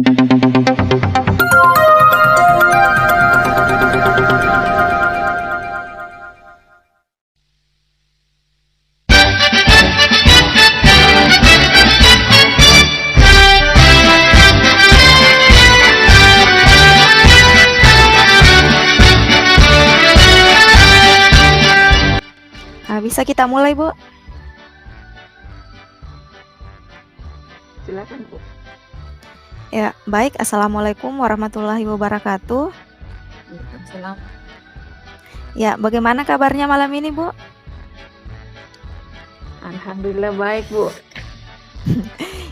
Bisa kita mulai, Bu? Silakan, Bu. Ya, baik. Assalamualaikum warahmatullahi wabarakatuh. Waalaikumsalam. Ya, bagaimana kabarnya malam ini, Bu? Alhamdulillah baik, Bu.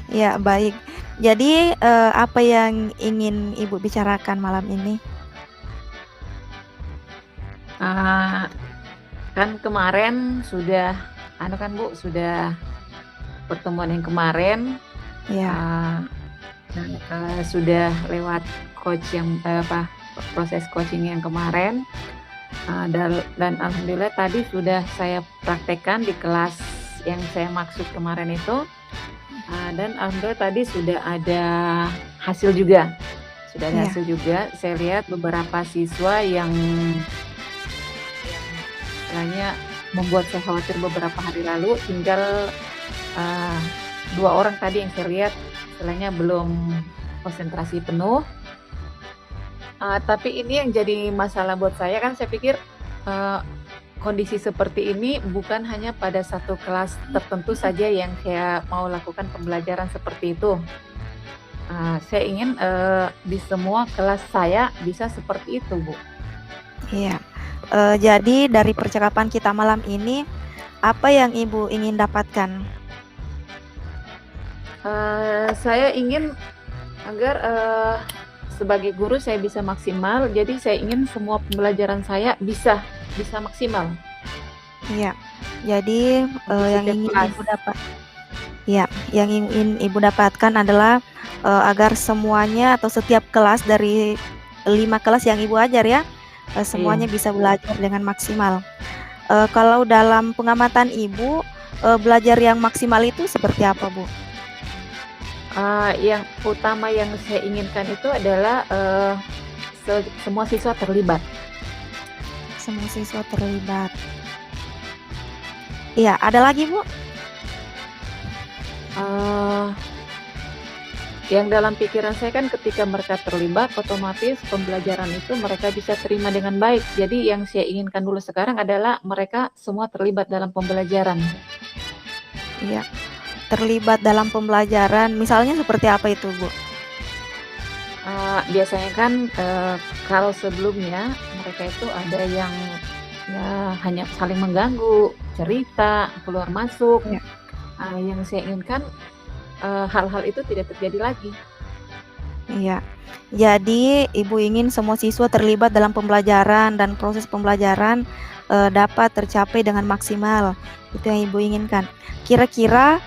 Ya, baik. Jadi, apa yang ingin Ibu bicarakan malam ini? Kan kemarin sudah kan, Bu, sudah pertemuan yang kemarin, Ya, sudah lewat coach yang proses coaching yang kemarin, dan alhamdulillah tadi sudah saya praktekkan di kelas yang saya maksud kemarin itu, dan alhamdulillah tadi sudah ada hasil juga. ya, Saya lihat beberapa siswa yang istilahnya membuat saya khawatir beberapa hari lalu, tinggal 2 orang tadi yang saya lihat istilahnya belum konsentrasi penuh. Tapi ini yang jadi masalah buat saya, kan saya pikir kondisi seperti ini bukan hanya pada satu kelas tertentu saja yang saya mau lakukan pembelajaran seperti itu. Saya ingin di semua kelas saya bisa seperti itu, Bu. iya. Jadi dari percakapan kita malam ini, apa yang Ibu ingin dapatkan? Saya ingin agar sebagai guru saya bisa maksimal, jadi saya ingin semua pembelajaran saya bisa maksimal Iya. Jadi, untuk yang setiap ingin kelas. Ibu dapat ya, yang ingin Ibu dapatkan adalah, agar semuanya atau setiap kelas dari 5 kelas yang Ibu ajar ya, semuanya Iya. bisa belajar dengan maksimal. Kalau dalam pengamatan Ibu, belajar yang maksimal itu seperti apa, Bu? Yang utama yang saya inginkan itu adalah semua siswa terlibat. Semua siswa terlibat. Iya, ada lagi, Bu? Yang dalam pikiran saya kan ketika mereka terlibat, otomatis pembelajaran itu mereka bisa terima dengan baik. Jadi yang saya inginkan dulu sekarang adalah mereka semua terlibat dalam pembelajaran. Iya, terlibat dalam pembelajaran, misalnya seperti apa itu, Bu? Biasanya kan kalau sebelumnya mereka itu ada yang ya hanya saling mengganggu, cerita, keluar masuk. Iya. Yang saya inginkan hal-hal itu tidak terjadi lagi. Iya. Jadi Ibu ingin semua siswa terlibat dalam pembelajaran dan proses pembelajaran, dapat tercapai dengan maksimal, itu yang Ibu inginkan. Kira-kira,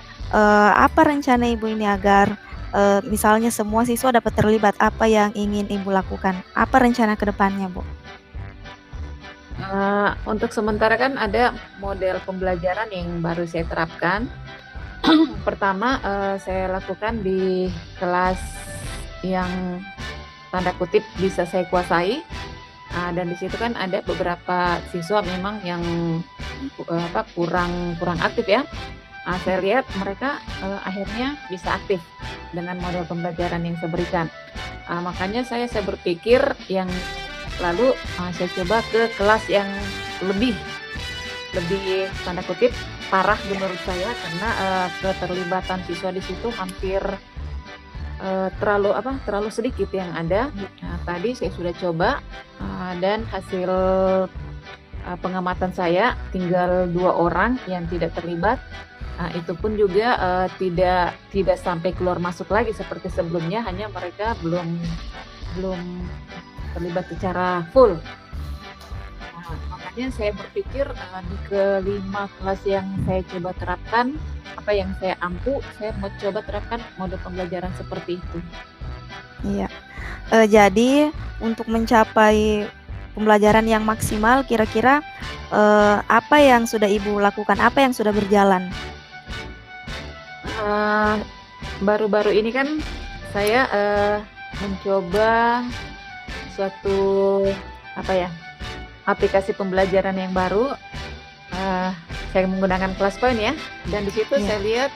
apa rencana Ibu ini agar, misalnya semua siswa dapat terlibat, apa yang ingin Ibu lakukan? Apa rencana ke depannya, Bu? Untuk sementara kan ada model pembelajaran yang baru saya terapkan. Pertama, saya lakukan di kelas yang tanda kutip bisa saya kuasai, dan di situ kan ada beberapa siswa memang yang kurang aktif ya. Saya lihat mereka akhirnya bisa aktif dengan model pembelajaran yang saya berikan. Makanya saya berpikir yang lalu saya coba ke kelas yang lebih tanda kutip parah menurut saya, karena keterlibatan siswa di situ hampir terlalu sedikit yang ada. Tadi saya sudah coba, dan hasil pengamatan saya tinggal 2 orang yang tidak terlibat. Itu pun juga tidak sampai keluar masuk lagi seperti sebelumnya, hanya mereka belum terlibat secara full. Makanya saya berpikir di kelima kelas yang saya coba terapkan, yang saya ampu, saya mau coba terapkan mode pembelajaran seperti itu. Iya. Jadi untuk mencapai pembelajaran yang maksimal, kira-kira, apa yang sudah Ibu lakukan? Apa yang sudah berjalan? Baru-baru ini kan saya mencoba suatu, apa ya, aplikasi pembelajaran yang baru. Saya menggunakan Kelas Point ya, dan di situ Iya. saya lihat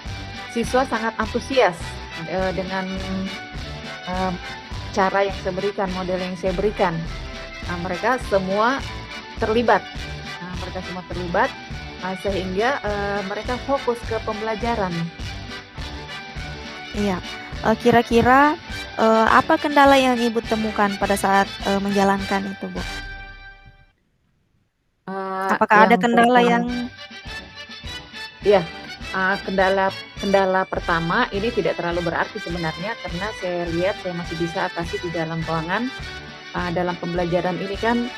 siswa sangat antusias dengan eee, cara yang saya berikan, model yang saya berikan. Mereka semua terlibat. Mereka semua terlibat, sehingga mereka fokus ke pembelajaran. Iya. Kira-kira, apa kendala yang Ibu temukan pada saat, menjalankan itu, Bu? Apakah ada Yang kendala pertama, yang iya, kendala pertama ini tidak terlalu berarti sebenarnya karena saya lihat saya masih bisa atasi di dalam ruangan. Dalam pembelajaran ini kan,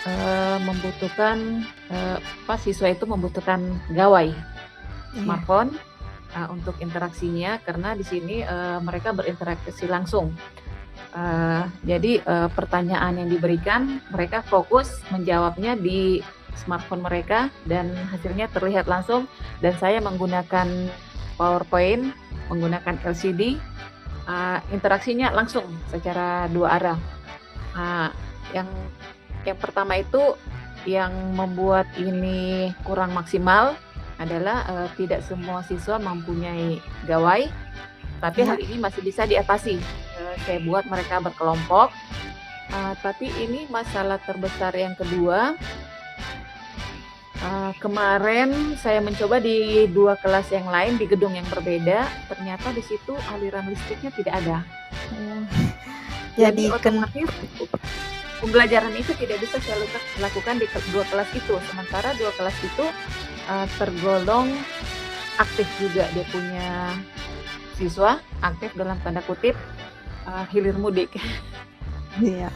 membutuhkan, siswa itu membutuhkan gawai, iya, smartphone, untuk interaksinya karena di sini, mereka berinteraksi langsung. Jadi, pertanyaan yang diberikan, mereka fokus menjawabnya di smartphone mereka dan hasilnya terlihat langsung dan saya menggunakan PowerPoint, menggunakan LCD, interaksinya langsung secara dua arah. Eee, yang yang pertama itu, yang membuat ini kurang maksimal adalah, tidak semua siswa mempunyai gawai, tapi hal iya, ini masih bisa diatasi. Saya buat mereka berkelompok, tapi ini masalah terbesar yang kedua, kemarin saya mencoba di 2 kelas yang lain di gedung yang berbeda, ternyata di situ aliran listriknya tidak ada. oh, Jadi jadi otomatis pembelajaran itu tidak bisa saya lakukan di 2 kelas itu, sementara 2 kelas itu, tergolong aktif juga, dia punya siswa aktif dalam tanda kutip, hilir mudik. iya.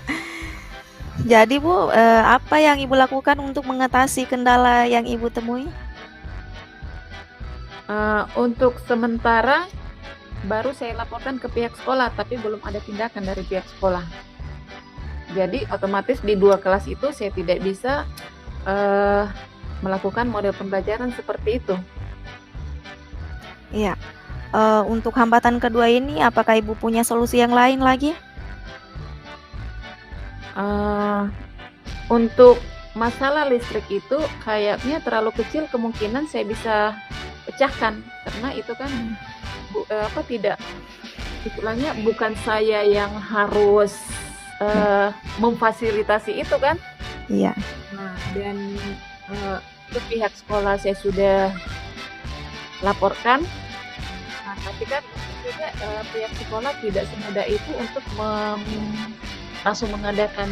Jadi, Bu, apa yang Ibu lakukan untuk mengatasi kendala yang Ibu temui? Untuk sementara baru saya laporkan ke pihak sekolah, tapi belum ada tindakan dari pihak sekolah. Jadi otomatis di 2 kelas itu saya tidak bisa, eee, melakukan model pembelajaran seperti itu. Iya. Untuk hambatan kedua ini apakah Ibu punya solusi yang lain lagi? Eee, untuk masalah listrik itu kayaknya terlalu kecil kemungkinan saya bisa pecahkan, karena itu kan Mmm, tidak istilahnya bukan saya yang harus, iya, memfasilitasi itu kan. iya, Dan, ke pihak sekolah saya sudah laporkan, tapi kan juga, pihak sekolah tidak semudah itu untuk langsung mengadakan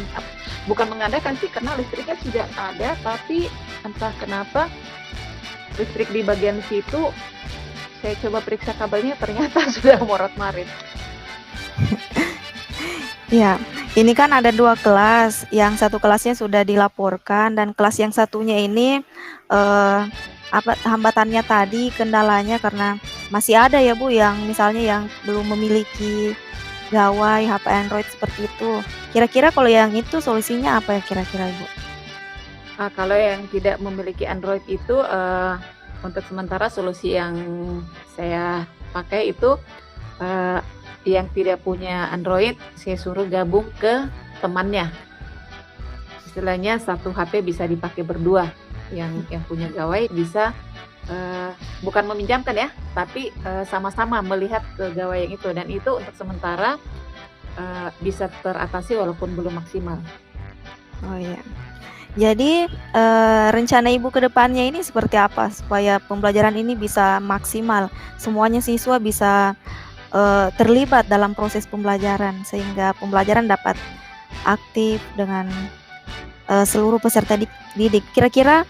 bukan mengadakan sih karena listriknya sudah ada, tapi entah kenapa listrik di bagian situ saya coba periksa kabelnya ternyata sudah morat-marit. iya. Ini kan ada 2 kelas, yang satu kelasnya sudah dilaporkan dan kelas yang satunya ini, eee, hambatannya tadi kendalanya karena masih ada ya, Bu, yang misalnya yang belum memiliki gawai HP Android seperti itu. Kira-kira kalau yang itu solusinya apa ya kira-kira, Ibu? Kalau yang tidak memiliki Android itu, untuk sementara solusi yang saya pakai itu, eee, yang tidak punya Android saya suruh gabung ke temannya. Istilahnya satu HP bisa dipakai berdua, yang punya gawai bisa, eee, bukan meminjamkan ya, tapi, sama-sama melihat ke gawai yang itu dan itu untuk sementara, bisa teratasi walaupun belum maksimal. Oh, iya. Jadi, rencana Ibu ke depannya ini seperti apa supaya pembelajaran ini bisa maksimal, semuanya siswa bisa, terlibat dalam proses pembelajaran sehingga pembelajaran dapat aktif dengan, seluruh peserta didik. Kira-kira,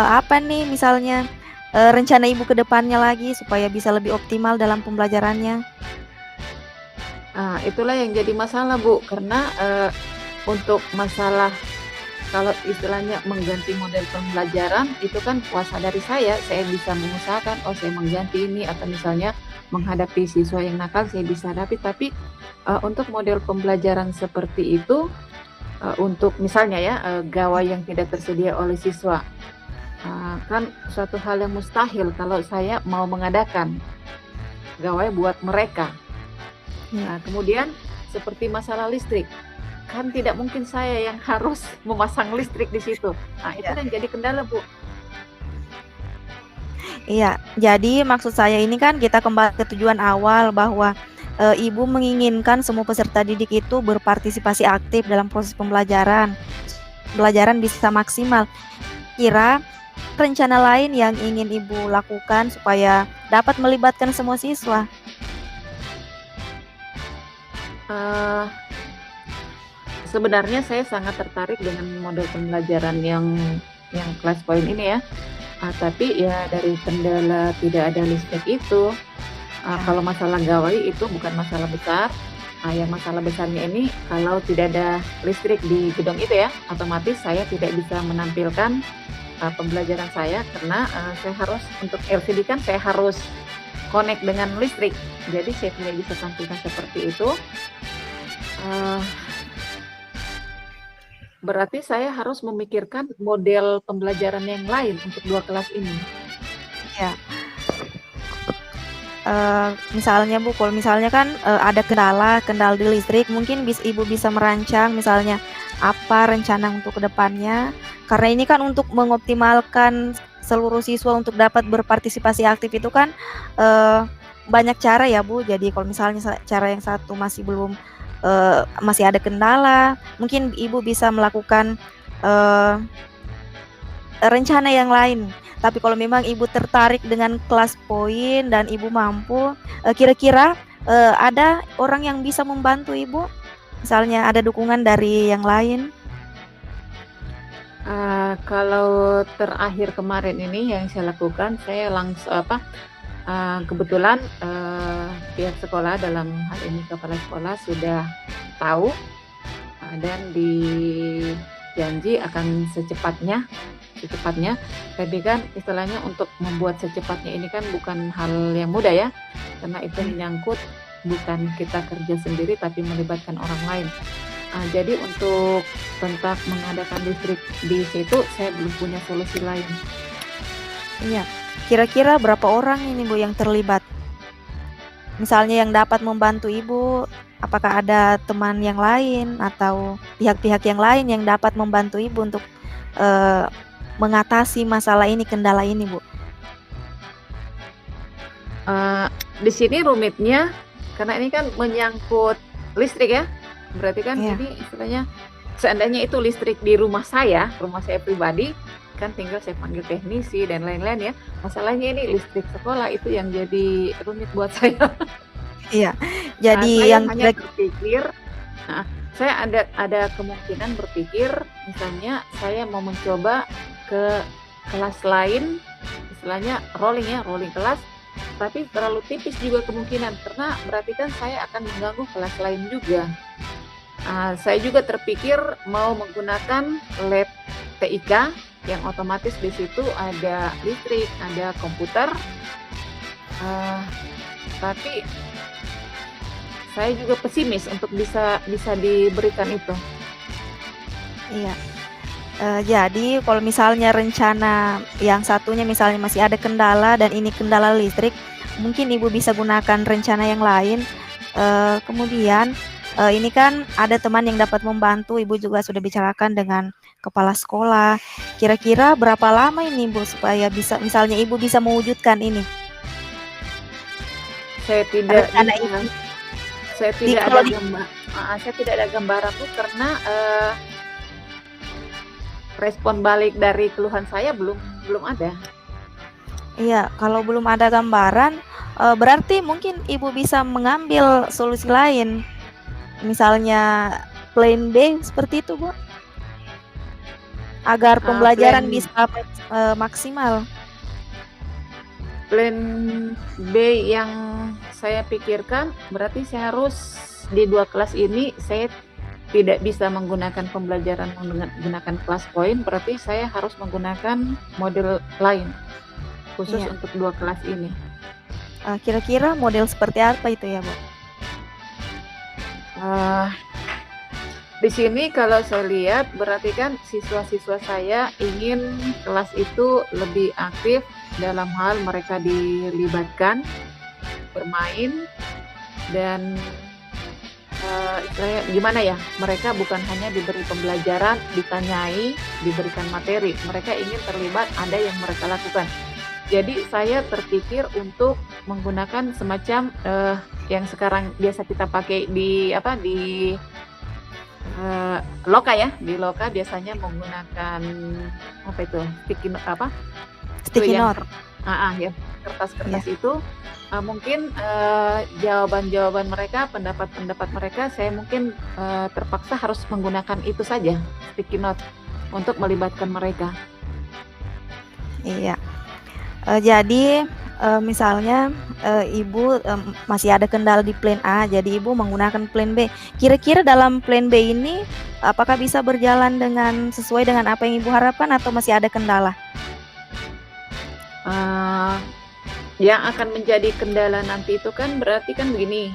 apa nih misalnya, rencana Ibu ke depannya lagi supaya bisa lebih optimal dalam pembelajarannya? Itulah yang jadi masalah, Bu, karena, untuk masalah kalau istilahnya mengganti model pembelajaran itu kan kuasa dari saya bisa mengusahakan, oh saya mengganti ini atau misalnya menghadapi siswa yang nakal saya bisa hadapi, tapi, untuk model pembelajaran seperti itu, untuk misalnya ya, gawai yang tidak tersedia oleh siswa, kan suatu hal yang mustahil kalau saya mau mengadakan gawai buat mereka. Iya, Kemudian seperti masalah listrik. Kan tidak mungkin saya yang harus memasang listrik di situ. Nah, itu Iya. yang jadi kendala, Bu. Iya, jadi maksud saya ini kan kita kembali ke tujuan awal bahwa, Ibu menginginkan semua peserta didik itu berpartisipasi aktif dalam proses pembelajaran, pembelajaran bisa maksimal. Kira rencana lain yang ingin Ibu lakukan supaya dapat melibatkan semua siswa? Eee, Sebenarnya saya sangat tertarik dengan model pembelajaran yang kelas poin ini ya. Tapi ya dari kendala tidak ada listrik itu, Ya, kalau masalah gawai itu bukan masalah besar. Yang masalah besarnya ini kalau tidak ada listrik di gedung itu ya, otomatis saya tidak bisa menampilkan, pembelajaran saya karena, saya harus untuk LCD kan saya harus connect dengan listrik. Jadi saya tidak bisa tampilkan seperti itu, eee, berarti saya harus memikirkan model pembelajaran yang lain untuk 2 kelas ini. iya. Misalnya Bu, kalau misalnya kan, ada kendala di listrik, mungkin Ibu bisa merancang misalnya apa rencana untuk kedepannya, karena ini kan untuk mengoptimalkan seluruh siswa untuk dapat berpartisipasi aktif itu kan, banyak cara ya Bu. Jadi kalau misalnya cara yang satu masih ada kendala, mungkin Ibu bisa melakukan, eee rencana yang lain. Tapi kalau memang Ibu tertarik dengan kelas poin dan Ibu mampu, kira-kira, ada orang yang bisa membantu Ibu? Misalnya ada dukungan dari yang lain? Kalau terakhir kemarin ini yang saya lakukan, saya kebetulan, pihak sekolah dalam hal ini kepala sekolah sudah tahu, dan dijanji akan secepatnya secepatnya. Tapi kan istilahnya untuk membuat secepatnya ini kan bukan hal yang mudah ya, karena itu Iya. menyangkut bukan kita kerja sendiri tapi melibatkan orang lain. Jadi untuk tentang mengadakan listrik di situ saya belum punya solusi lain. Iya. Kira-kira berapa orang ini Bu yang terlibat? Misalnya yang dapat membantu Ibu, apakah ada teman yang lain atau pihak-pihak yang lain yang dapat membantu Ibu untuk, eee, mengatasi masalah ini, kendala ini Bu? Di sini rumitnya karena ini kan menyangkut listrik ya, berarti kan Iya, ini istilahnya seandainya itu listrik di rumah saya pribadi, kan tinggal saya panggil teknisi dan lain-lain ya. Masalahnya ini listrik sekolah itu yang jadi rumit buat saya. iya. Jadi Saya yang hanya berpikir heeh, saya ada kemungkinan berpikir misalnya saya mau mencoba ke kelas lain, istilahnya rolling kelas, tapi terlalu tipis juga kemungkinan karena berarti kan saya akan mengganggu kelas lain juga. Saya juga terpikir mau menggunakan lab TIK yang otomatis di situ ada listrik, ada komputer, eee, tapi saya juga pesimis untuk bisa bisa diberikan itu. iya. Jadi kalau misalnya rencana yang satunya misalnya masih ada kendala dan ini kendala listrik, mungkin Ibu bisa gunakan rencana yang lain. Kemudian, ini kan ada teman yang dapat membantu, Ibu juga sudah bicarakan dengan kepala sekolah. Kira-kira berapa lama ini Bu supaya bisa misalnya Ibu bisa mewujudkan ini, Saya tidak rencana bisa ini? saya Di tidak ada kalau di saya tidak ada gambaran tuh karena, respon balik dari keluhan saya belum belum ada. Iya, kalau belum ada gambaran, berarti mungkin Ibu bisa mengambil solusi lain. Misalnya plan B seperti itu, Bu, agar Plan pembelajaran bisa maksimal. plan B yang saya pikirkan berarti saya harus di 2 kelas ini saya tidak bisa menggunakan pembelajaran menggunakan kelas poin, berarti saya harus menggunakan model lain, khusus Iya, untuk 2 kelas ini. kira-kira model seperti apa itu ya, Bu? Eee, di sini kalau saya lihat berarti kan siswa-siswa saya ingin kelas itu lebih aktif dalam hal mereka dilibatkan, bermain, dan istilahnya gimana ya, mereka bukan hanya diberi pembelajaran, ditanyai, diberikan materi, mereka ingin terlibat, ada yang mereka lakukan. Jadi saya terpikir untuk menggunakan semacam, yang sekarang biasa kita pakai di apa, di, loka ya, di loka biasanya menggunakan apa itu, sticky apa, itu Sticky yang note. ya, Iya. kertas-kertas itu, mungkin, jawaban-jawaban mereka, pendapat-pendapat mereka, saya mungkin, terpaksa harus menggunakan itu saja, sticky note, untuk melibatkan mereka. Iya. Jadi, misalnya, Ibu, masih ada kendala di plan A, jadi Ibu menggunakan plan B. Kira-kira dalam plan B ini, apakah bisa berjalan dengan sesuai dengan apa yang Ibu harapkan atau masih ada kendala? Eee, yang akan menjadi kendala nanti itu kan berarti kan begini,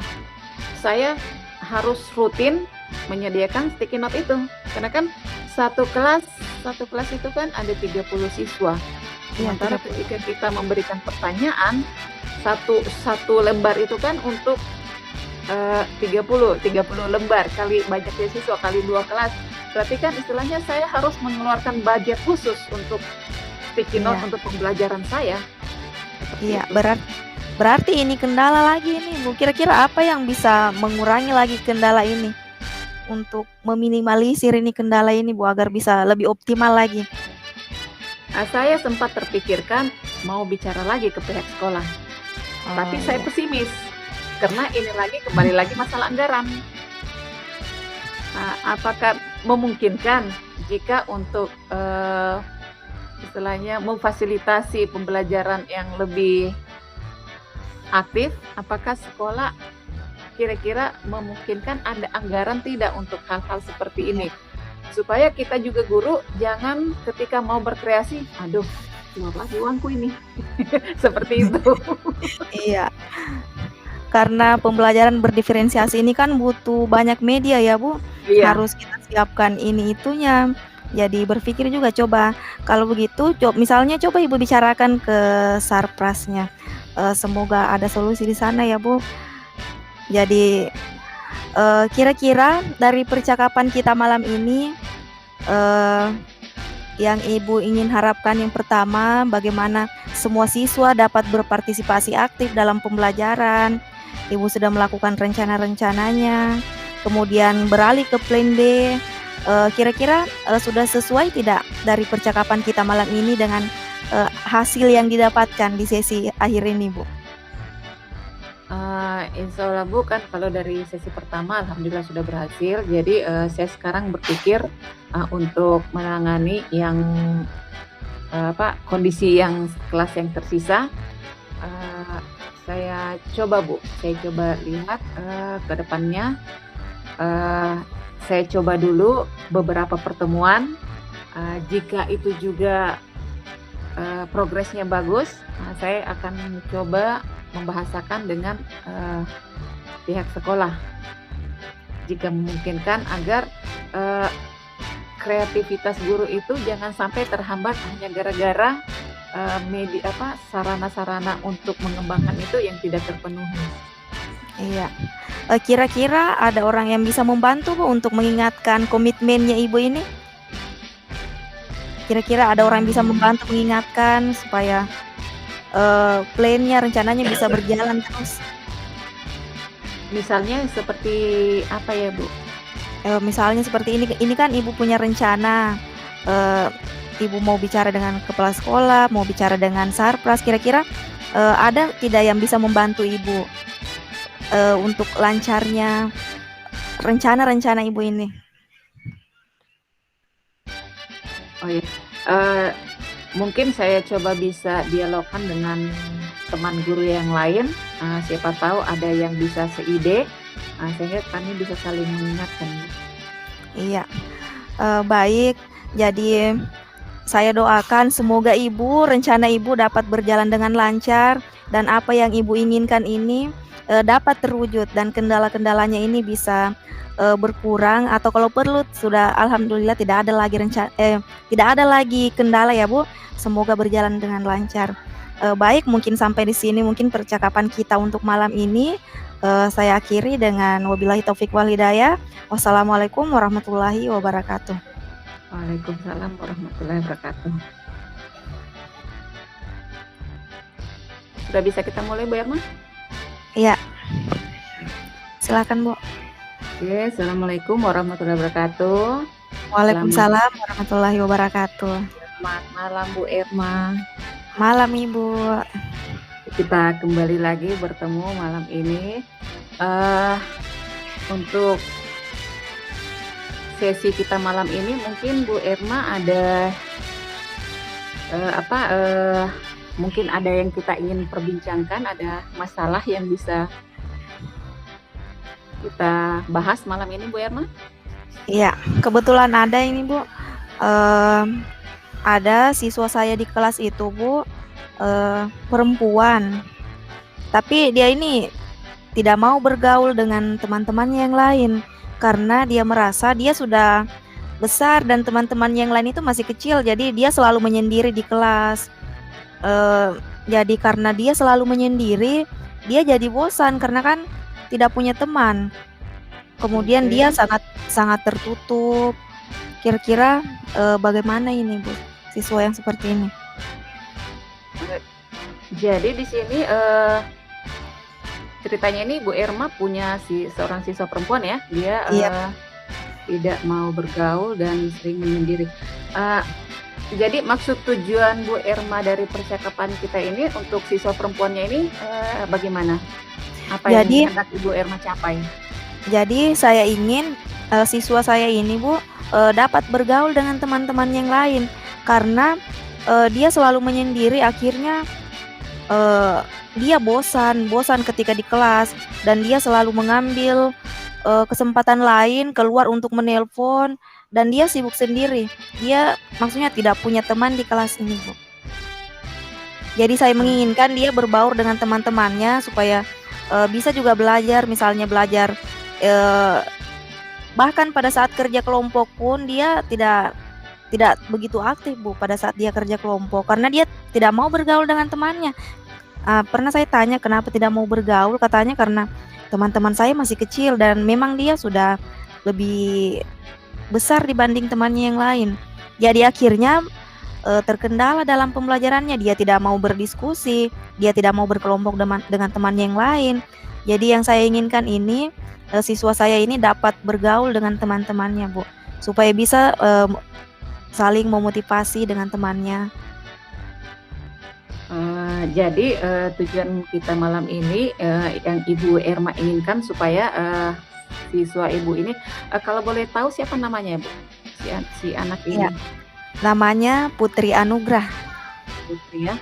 saya harus rutin menyediakan sticky note itu, karena kan satu kelas satu kelas itu kan ada 30 siswa. Iya, Sementara 30. ketika kita memberikan pertanyaan, satu satu lembar itu kan untuk, 30 lembar kali banyaknya siswa kali 2 kelas. Berarti kan istilahnya saya harus mengeluarkan budget khusus untuk sticky note Iya. untuk pembelajaran saya, seperti Iya, itu. berarti ini kendala lagi ini, Bu. Kira-kira apa yang bisa mengurangi lagi kendala ini? Untuk meminimalisir ini kendala ini, Bu, agar bisa lebih optimal lagi? Saya sempat terpikirkan mau bicara lagi ke pihak sekolah, Oh, tapi saya iya. pesimis, karena ini lagi kembali lagi masalah anggaran. Apakah memungkinkan jika untuk, istilahnya memfasilitasi pembelajaran yang lebih aktif, apakah sekolah kira-kira memungkinkan ada anggaran tidak untuk hal-hal seperti Iya. ini? Supaya kita juga guru jangan ketika mau berkreasi, "Aduh, keluar lagi uangku ini." Seperti itu. Iya, karena pembelajaran berdiferensiasi ini kan butuh banyak media ya, Bu, Iya. harus kita siapkan ini itunya. Jadi berpikir juga coba kalau begitu misalnya coba Ibu bicarakan ke Sarprasnya, semoga ada solusi di sana ya, Bu. Jadi, kira-kira dari percakapan kita malam ini, eee, yang Ibu ingin harapkan yang pertama, bagaimana semua siswa dapat berpartisipasi aktif dalam pembelajaran. Ibu sudah melakukan rencana-rencananya, kemudian beralih ke plan B. Kira-kira, sudah sesuai tidak dari percakapan kita malam ini dengan, hasil yang didapatkan di sesi akhir ini, Bu? Insyaallah Bu, kan kalau dari sesi pertama alhamdulillah sudah berhasil. Jadi, saya sekarang berpikir, untuk menangani yang, kondisi yang kelas yang tersisa, eee, saya coba Bu, saya coba lihat, ke depannya, eee, saya coba dulu beberapa pertemuan, jika itu juga, progresnya bagus, saya akan coba membahasakan dengan, pihak sekolah, jika memungkinkan agar, eee, kreativitas guru itu jangan sampai terhambat hanya gara-gara, sarana-sarana untuk mengembangkan itu yang tidak terpenuhi. Iya. Kira-kira ada orang yang bisa membantu, Bu, untuk mengingatkan komitmennya Ibu ini? Kira-kira ada orang yang bisa Mmm, membantu mengingatkan supaya, plan-nya, rencananya bisa berjalan terus? misalnya seperti apa ya, Bu? Misalnya seperti ini kan Ibu punya rencana, eee, Ibu mau bicara dengan kepala sekolah, mau bicara dengan Sarpras, kira-kira, ada tidak yang bisa membantu Ibu, untuk lancarnya rencana-rencana Ibu ini? Oh ya, eee, mungkin saya coba bisa dialogkan dengan teman guru yang lain, siapa tahu ada yang bisa seide, sehingga kami bisa saling mengingatkan. Iya, baik. Jadi, saya doakan semoga Ibu, rencana Ibu dapat berjalan dengan lancar dan apa yang Ibu inginkan ini, dapat terwujud dan kendala-kendalanya ini bisa, berkurang atau kalau perlu sudah alhamdulillah tidak ada lagi kendala ya, Bu. Semoga berjalan dengan lancar. Baik mungkin sampai di sini mungkin percakapan kita untuk malam ini. Saya akhiri dengan wabillahi taufik wal hidayah. Wassalamualaikum warahmatullahi wabarakatuh. Waalaikumsalam warahmatullahi wabarakatuh. Sudah bisa kita mulai, Bu Erma? Iya. Silakan, Bu. Oke, Assalamualaikum warahmatullahi wabarakatuh. Waalaikumsalam warahmatullahi wabarakatuh. Selamat malam, Bu Erma. Malam, Ibu. Kita kembali lagi bertemu malam ini. Untuk sesi kita malam ini mungkin Bu Erma ada mungkin ada yang kita ingin perbincangkan, ada masalah yang bisa kita bahas malam ini, Bu Erma? Iya, kebetulan ada ini, Bu. Ada siswa saya di kelas itu, Bu, perempuan. Tapi dia ini tidak mau bergaul dengan teman-temannya yang lain karena dia merasa dia sudah besar dan teman-teman yang lain itu masih kecil, jadi dia selalu menyendiri di kelas. Jadi karena dia selalu menyendiri, dia jadi bosan karena kan tidak punya teman. Kemudian dia sangat tertutup. Kira-kira bagaimana ini, Bu, siswa yang seperti ini? Jadi di sini ceritanya ini Bu Erma punya seorang siswa perempuan ya, dia tidak mau bergaul dan sering menyendiri. Jadi maksud tujuan Bu Erma dari percakapan kita ini untuk siswa perempuannya ini bagaimana? Apa yang hendak Ibu Erma capai? Jadi saya ingin siswa saya ini, Bu, dapat bergaul dengan teman-teman yang lain karena dia selalu menyendiri, akhirnya dia bosan ketika di kelas dan dia selalu mengambil kesempatan lain keluar untuk menelpon dan dia sibuk sendiri. Dia maksudnya tidak punya teman di kelas ini, Bu. Jadi saya menginginkan dia berbaur dengan teman-temannya supaya bisa juga belajar, misalnya belajar bahkan pada saat kerja kelompok pun dia tidak begitu aktif, Bu, pada saat dia kerja kelompok karena dia tidak mau bergaul dengan temannya. Pernah saya tanya kenapa tidak mau bergaul, katanya karena teman-teman saya masih kecil dan memang dia sudah lebih besar dibanding temannya yang lain. Jadi akhirnya terkendala dalam pembelajarannya, dia tidak mau berdiskusi, dia tidak mau berkelompok dengan temannya yang lain. Jadi yang saya inginkan ini siswa saya ini dapat bergaul dengan teman-temannya, Bu, supaya bisa saling memotivasi dengan temannya. Jadi tujuan kita malam ini yang Ibu Erma inginkan supaya siswa Ibu ini, kalau boleh tahu siapa namanya, Bu? Si anak ini? Ya, namanya Putri Anugrah. Putri ya.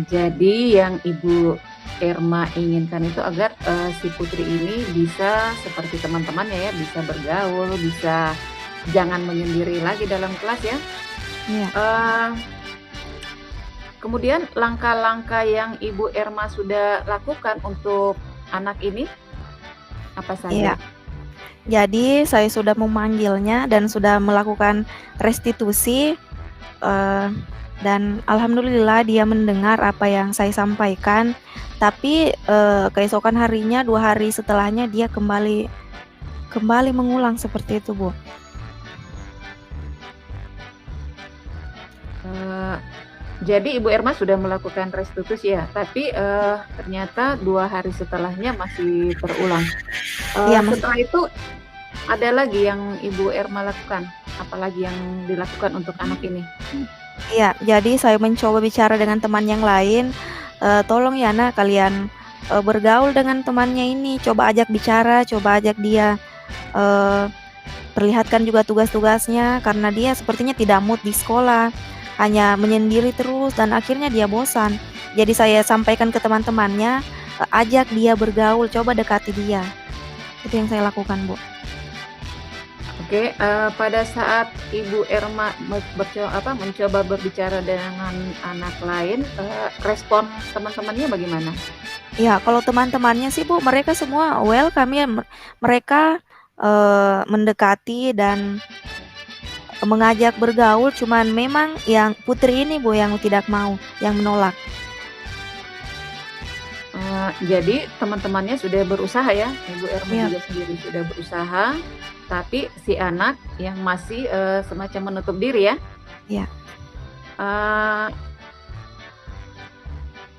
Jadi yang Ibu Erma inginkan itu agar si Putri ini bisa seperti teman-temannya ya, bisa bergaul, bisa jangan menyendiri lagi dalam kelas ya. Iya. Kemudian langkah-langkah yang Ibu Erma sudah lakukan untuk anak ini apa saja? Iya. Jadi saya sudah memanggilnya dan sudah melakukan restitusi dan alhamdulillah dia mendengar apa yang saya sampaikan. Tapi keesokan harinya 2 hari setelahnya dia kembali mengulang seperti itu, Bu. Jadi Ibu Erma sudah melakukan restitusi ya, tapi ternyata 2 hari setelahnya masih terulang. Iya, setelah itu ada lagi yang Ibu Erma lakukan? Apalagi yang dilakukan untuk anak ini? Iya, jadi saya mencoba bicara dengan teman yang lain, tolong ya nak kalian bergaul dengan temannya ini, coba ajak bicara, coba ajak dia perlihatkan juga tugas-tugasnya karena dia sepertinya tidak mood di sekolah, hanya menyendiri terus dan akhirnya dia bosan. Jadi saya sampaikan ke teman-temannya, ajak dia bergaul, coba dekati dia. Itu yang saya lakukan, Bu. Oke, pada saat Ibu Erma mencoba berbicara dengan anak lain, respon teman-temannya bagaimana? Ya, kalau teman-temannya sih, Bu, mereka semua welcome ya. Mereka mendekati dan mengajak bergaul, cuman memang yang Putri ini, Bu, yang tidak mau, yang menolak. Jadi teman-temannya sudah berusaha ya, Ibu Erma Iya, juga sendiri sudah berusaha, tapi si anak yang masih, semacam menutup diri ya. iya, Eee,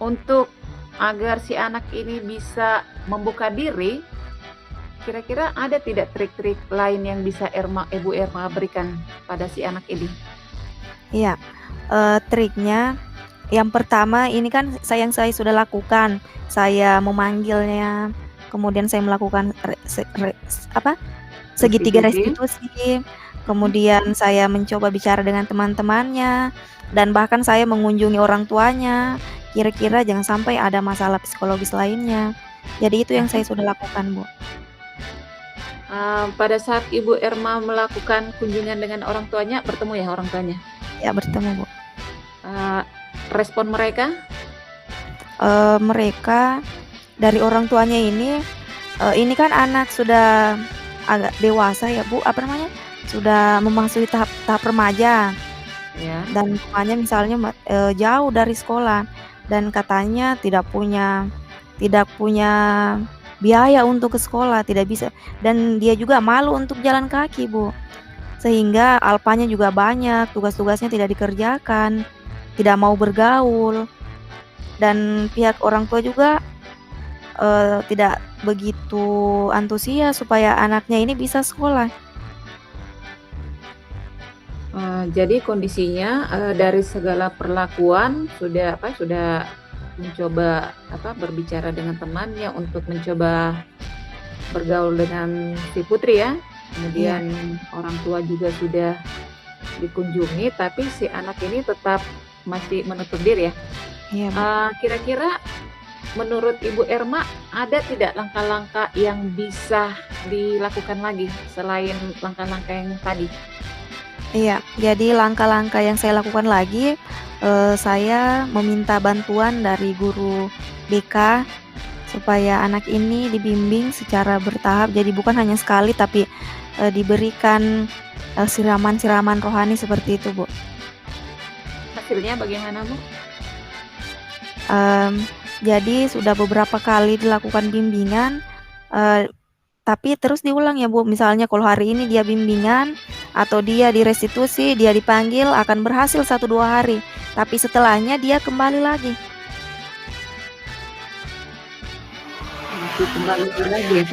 untuk agar si anak ini bisa membuka diri, kira-kira ada tidak trik-trik lain yang bisa Ibu Erma berikan pada si anak ini? iya. Triknya yang pertama ini kan saya sudah lakukan, saya memanggilnya, kemudian saya melakukan re se re apa, segitiga Restitusi? restitusi, Mhm. kemudian saya mencoba bicara dengan teman-temannya, dan bahkan saya mengunjungi orang tuanya, kira-kira jangan sampai ada masalah psikologis lainnya. Jadi itu yang saya sudah lakukan, Bu. Pada saat Ibu Erma melakukan kunjungan dengan orang tuanya, bertemu ya orang tuanya? Ya bertemu, Bu. Eee, Respon mereka? Mereka dari orang tuanya ini kan anak sudah agak dewasa ya, Bu, apa namanya, sudah memasuki tahap tahap remaja Ya. dan rumahnya misalnya jauh dari sekolah dan katanya tidak punya biaya untuk ke sekolah, tidak bisa dan dia juga malu untuk jalan kaki, Bu. Sehingga alpanya juga banyak, tugas-tugasnya tidak dikerjakan, tidak mau bergaul, dan pihak orang tua juga tidak begitu antusias supaya anaknya ini bisa sekolah. Jadi kondisinya, dari segala perlakuan sudah apa, sudah mencoba apa, berbicara dengan temannya untuk mencoba bergaul dengan si putri ya, Iya, kemudian orang tua juga sudah dikunjungi, tapi si anak ini tetap masih menutup diri ya. iya, Bu. Kira-kira menurut Ibu Erma, ada tidak langkah-langkah yang bisa dilakukan lagi selain langkah-langkah yang tadi? Iya, jadi langkah-langkah yang saya lakukan lagi, saya meminta bantuan dari guru BK supaya anak ini dibimbing secara bertahap, jadi bukan hanya sekali tapi, diberikan, siraman-siraman rohani seperti itu, Bu. Hasilnya bagaimana, Bu? Mmm, jadi sudah beberapa kali dilakukan bimbingan, eee, tapi terus diulang ya, Bu. Misalnya kalau hari ini dia bimbingan atau dia direstitusi, dia dipanggil akan berhasil 1, 2 hari, tapi setelahnya dia kembali lagi. Masih kembali lagi ya,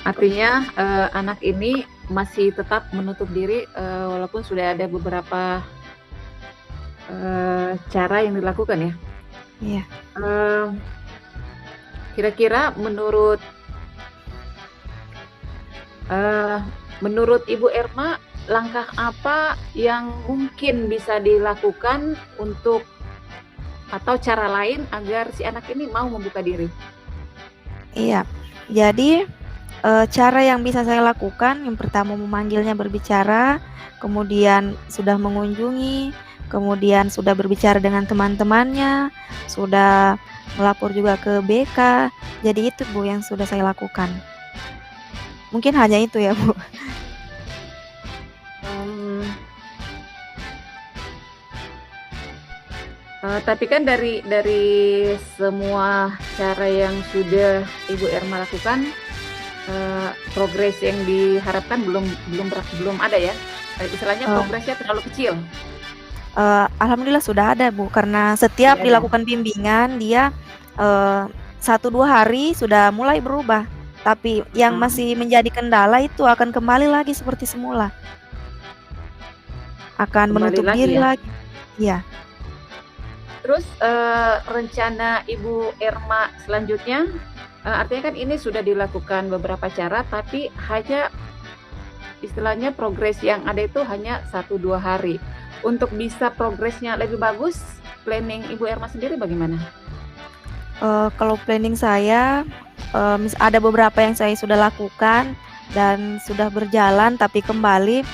artinya, anak ini masih tetap menutup diri, walaupun sudah ada beberapa, cara yang dilakukan ya? Iya, Mmm, Kira-kira eee, menurut Ibu Erma, langkah apa yang mungkin bisa dilakukan untuk atau cara lain agar si anak ini mau membuka diri? iya. Jadi, cara yang bisa saya lakukan yang pertama memanggilnya berbicara, kemudian sudah mengunjungi, kemudian sudah berbicara dengan teman-temannya, sudah melapor juga ke BK. Jadi itu, Bu, yang sudah saya lakukan. Mungkin hanya itu ya, Bu. Mmm, tapi kan dari semua cara yang sudah Ibu Erma lakukan, progres yang diharapkan belum ada ya? Istilahnya Eee progresnya terlalu kecil? Alhamdulillah sudah ada, Bu, karena setiap Sudah ada? dilakukan bimbingan dia, eee, 1, 2 hari sudah mulai berubah, tapi yang Oh, masih menjadi kendala itu akan kembali lagi seperti semula, akan kembali menutup lagi diri ya? lagi. Iya, Terus, rencana Ibu Erma selanjutnya, artinya kan ini sudah dilakukan beberapa cara, tapi hanya istilahnya progres yang ada itu hanya 1, 2 hari. Untuk bisa progresnya lebih bagus, planning Ibu Erma sendiri bagaimana? kalau planning saya, ada beberapa yang saya sudah lakukan dan sudah berjalan tapi kembali.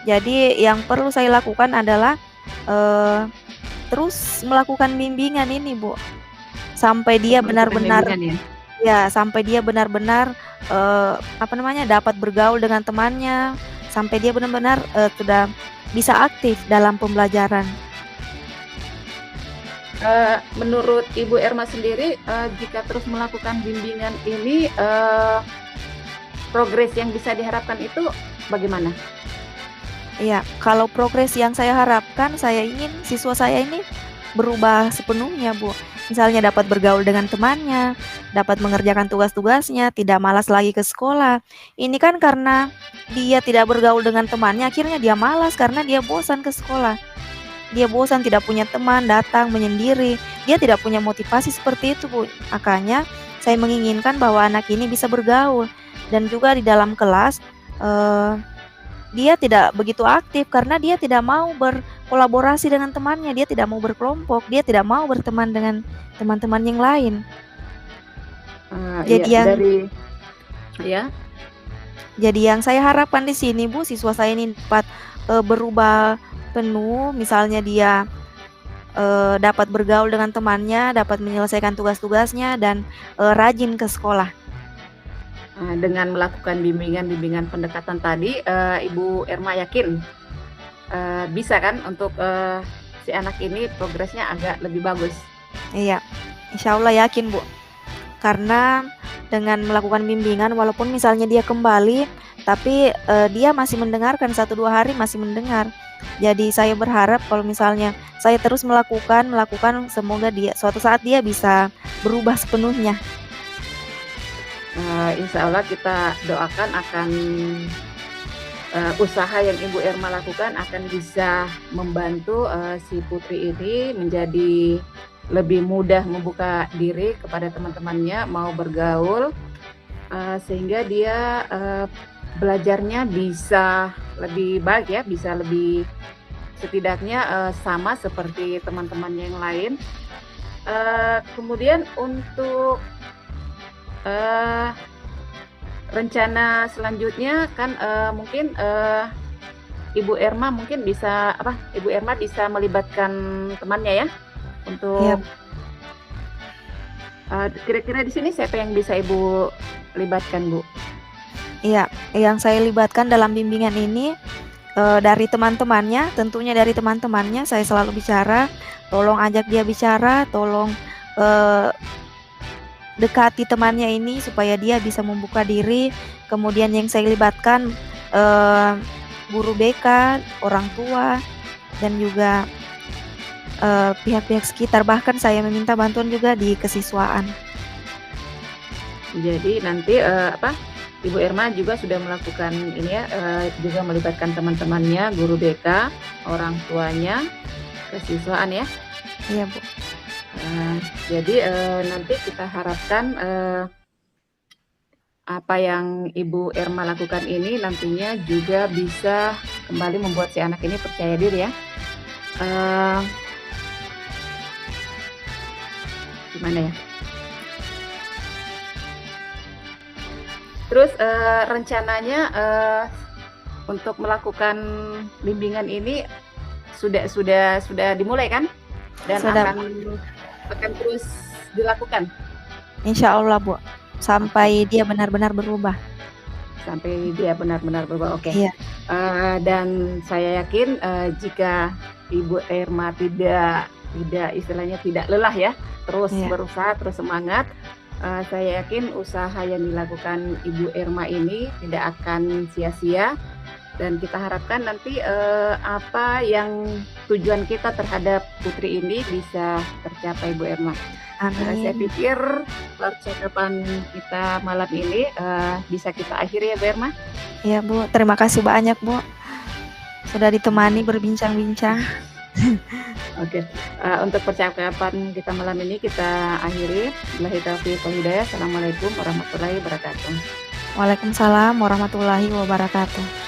Jadi yang perlu saya lakukan adalah, eee, terus melakukan bimbingan ini, Bu, sampai Terus dia melakukan benar-benar. bimbingan ya? Ya, sampai dia benar-benar, apa namanya, dapat bergaul dengan temannya, sampai dia benar-benar, sudah bisa aktif dalam pembelajaran. Menurut Ibu Erma sendiri, jika terus melakukan bimbingan ini, progres yang bisa diharapkan itu bagaimana? Iya, kalau progres yang saya harapkan, saya ingin siswa saya ini berubah sepenuhnya, Bu. Misalnya dapat bergaul dengan temannya, dapat mengerjakan tugas-tugasnya, tidak malas lagi ke sekolah. Ini kan karena dia tidak bergaul dengan temannya, akhirnya dia malas karena dia bosan ke sekolah. Dia bosan, tidak punya teman, datang menyendiri. Dia tidak punya motivasi seperti itu, Bu. Makanya saya menginginkan bahwa anak ini bisa bergaul dan juga di dalam kelas eh, dia tidak begitu aktif karena dia tidak mau berkolaborasi dengan temannya, dia tidak mau berkelompok, dia tidak mau berteman dengan teman-teman yang lain. Iya, Jadi yang ya, jadi yang saya harapkan di sini, Bu, siswa saya ini dapat berubah penuh, misalnya dia dapat bergaul dengan temannya, dapat menyelesaikan tugas-tugasnya dan rajin ke sekolah. Dengan melakukan bimbingan pendekatan tadi, Ibu Erma yakin bisa kan untuk si anak ini progresnya agak lebih bagus? Iya, insya Allah yakin, Bu. Karena dengan melakukan bimbingan, walaupun misalnya dia kembali, tapi dia masih mendengarkan 1-2 hari masih mendengar. Jadi saya berharap kalau misalnya saya terus melakukan, semoga dia suatu saat dia bisa berubah sepenuhnya. Insya Allah kita doakan akan usaha yang Ibu Erma lakukan akan bisa membantu si putri ini menjadi lebih mudah membuka diri kepada teman-temannya, mau bergaul, sehingga dia belajarnya bisa lebih baik ya, bisa lebih setidaknya sama seperti teman-temannya yang lain. Kemudian untuk rencana selanjutnya kan mungkin Ibu Erma bisa melibatkan temannya ya untuk Iya, kira-kira di sini siapa yang bisa Ibu libatkan, Bu? iya, yang saya libatkan dalam bimbingan ini dari teman-temannya, tentunya dari teman-temannya saya selalu bicara, tolong ajak dia bicara, tolong dekati temannya ini supaya dia bisa membuka diri. Kemudian yang saya libatkan guru BK, orang tua, dan juga pihak-pihak sekitar. Bahkan saya meminta bantuan juga di kesiswaan. Jadi nanti Ibu Erma juga sudah melakukan ini ya, juga melibatkan teman-temannya, guru BK, orang tuanya, kesiswaan ya. Iya, Bu. Jadi nanti kita harapkan apa yang Ibu Erma lakukan ini nantinya juga bisa kembali membuat si anak ini percaya diri ya. Gimana ya? Terus rencananya untuk melakukan bimbingan ini sudah dimulai kan? Dan Sudah, akan terus dilakukan insya Allah, Bu. Sampai dia benar-benar berubah. sampai dia benar-benar berubah. Oke. Iya, Dan saya yakin jika Ibu Erma tidak istilahnya tidak lelah ya, terus iya. berusaha, terus semangat, saya yakin usaha yang dilakukan Ibu Erma ini tidak akan sia-sia. Dan kita harapkan nanti apa yang tujuan kita terhadap putri ini bisa tercapai, Bu Erma. Saya Amin. pikir percakapan kita malam ini bisa kita akhiri ya, Bu Erma. Iya, Bu. Terima kasih banyak, Bu. Sudah ditemani berbincang-bincang. Oke, untuk percakapan kita malam ini kita akhiri. Billahi taufiq wal hidayah. Assalamualaikum warahmatullahi wabarakatuh. Waalaikumsalam warahmatullahi wabarakatuh.